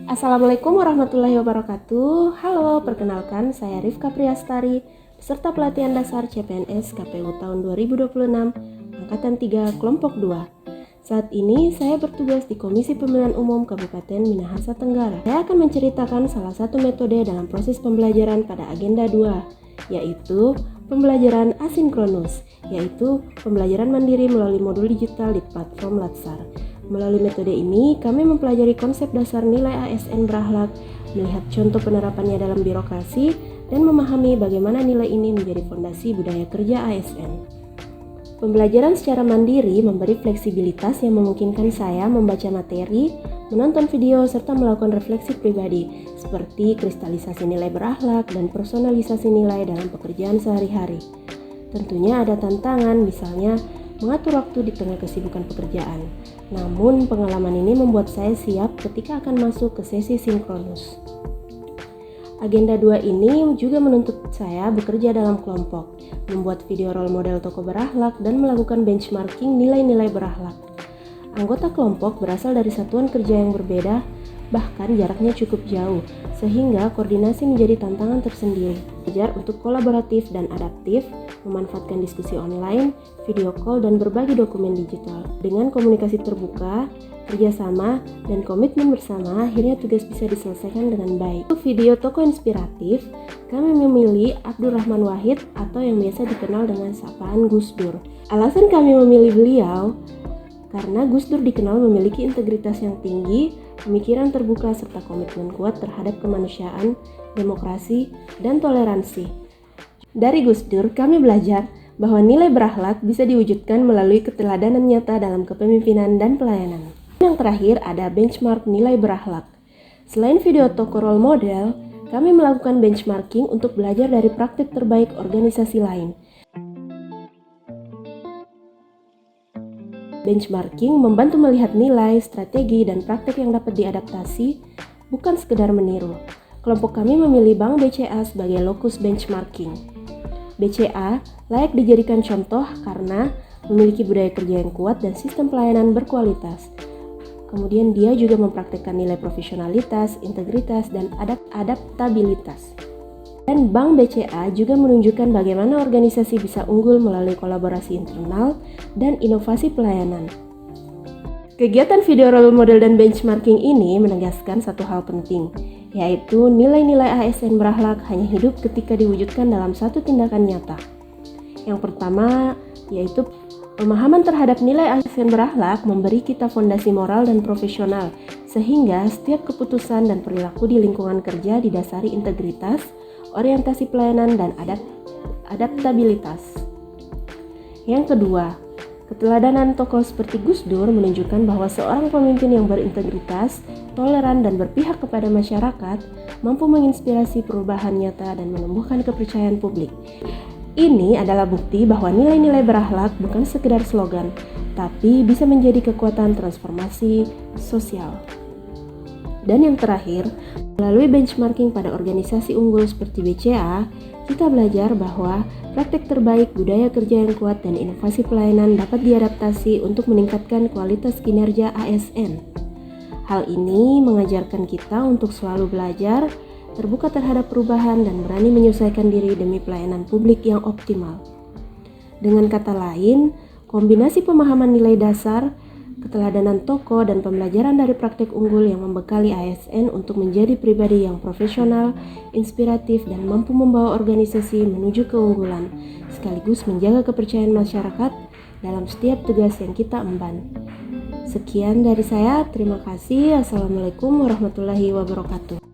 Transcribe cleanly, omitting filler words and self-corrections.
Assalamualaikum warahmatullahi wabarakatuh. Halo, perkenalkan saya Rifka Priyastari, peserta pelatihan dasar CPNS KPU tahun 2026, Angkatan 3, Kelompok 2. Saat ini saya bertugas di Komisi Pemilihan Umum Kabupaten Minahasa Tenggara. Saya akan menceritakan salah satu metode dalam proses pembelajaran pada agenda 2, yaitu pembelajaran asinkronus, yaitu pembelajaran mandiri melalui modul digital di platform Latsar. Melalui metode ini, kami mempelajari konsep dasar nilai ASN berakhlak, melihat contoh penerapannya dalam birokrasi, dan memahami bagaimana nilai ini menjadi fondasi budaya kerja ASN. Pembelajaran secara mandiri memberi fleksibilitas yang memungkinkan saya membaca materi, menonton video, serta melakukan refleksi pribadi, seperti kristalisasi nilai berakhlak dan personalisasi nilai dalam pekerjaan sehari-hari. Tentunya ada tantangan, misalnya mengatur waktu di tengah kesibukan pekerjaan. Namun, pengalaman ini membuat saya siap ketika akan masuk ke sesi sinkronus. Agenda 2 ini juga menuntut saya bekerja dalam kelompok, membuat video role model tokoh berakhlak, dan melakukan benchmarking nilai-nilai berakhlak. Anggota kelompok berasal dari satuan kerja yang berbeda, bahkan jaraknya cukup jauh, sehingga koordinasi menjadi tantangan tersendiri. Belajar untuk kolaboratif dan adaptif, memanfaatkan diskusi online, video call, dan berbagi dokumen digital. Dengan komunikasi terbuka, kerjasama, dan komitmen bersama, akhirnya tugas bisa diselesaikan dengan baik. Untuk video tokoh inspiratif, kami memilih Abdurrahman Wahid atau yang biasa dikenal dengan sapaan Gus Dur. Alasan kami memilih beliau karena Gus Dur dikenal memiliki integritas yang tinggi, pemikiran terbuka, serta komitmen kuat terhadap kemanusiaan, demokrasi, dan toleransi. Dari Gus Dur, kami belajar bahwa nilai berakhlak bisa diwujudkan melalui keteladanan nyata dalam kepemimpinan dan pelayanan. Yang terakhir ada benchmark nilai berakhlak. Selain video tokoh role model, kami melakukan benchmarking untuk belajar dari praktik terbaik organisasi lain. Benchmarking membantu melihat nilai, strategi, dan praktik yang dapat diadaptasi, bukan sekedar meniru. Kelompok kami memilih Bank BCA sebagai lokus benchmarking. BCA layak dijadikan contoh karena memiliki budaya kerja yang kuat dan sistem pelayanan berkualitas. Kemudian dia juga mempraktikkan nilai profesionalitas, integritas, dan adaptabilitas. Dan Bank BCA juga menunjukkan bagaimana organisasi bisa unggul melalui kolaborasi internal dan inovasi pelayanan. Kegiatan video role model dan benchmarking ini menegaskan satu hal penting, yaitu nilai-nilai ASN berakhlak hanya hidup ketika diwujudkan dalam satu tindakan nyata. Yang pertama, yaitu pemahaman terhadap nilai ASN berakhlak memberi kita fondasi moral dan profesional, sehingga setiap keputusan dan perilaku di lingkungan kerja didasari integritas, orientasi pelayanan, dan adaptabilitas. Yang kedua, keteladanan tokoh seperti Gus Dur menunjukkan bahwa seorang pemimpin yang berintegritas, toleran, dan berpihak kepada masyarakat mampu menginspirasi perubahan nyata dan menumbuhkan kepercayaan publik. Ini adalah bukti bahwa nilai-nilai berakhlak bukan sekedar slogan, tapi bisa menjadi kekuatan transformasi sosial. Dan yang terakhir, melalui benchmarking pada organisasi unggul seperti BCA, kita belajar bahwa praktik terbaik, budaya kerja yang kuat, dan inovasi pelayanan dapat diadaptasi untuk meningkatkan kualitas kinerja ASN. Hal ini mengajarkan kita untuk selalu belajar, terbuka terhadap perubahan, dan berani menyesuaikan diri demi pelayanan publik yang optimal. Dengan kata lain, kombinasi pemahaman nilai dasar, keteladanan tokoh, dan pembelajaran dari praktik unggul yang membekali ASN untuk menjadi pribadi yang profesional, inspiratif, dan mampu membawa organisasi menuju keunggulan, sekaligus menjaga kepercayaan masyarakat dalam setiap tugas yang kita emban. Sekian dari saya, terima kasih. Assalamualaikum warahmatullahi wabarakatuh.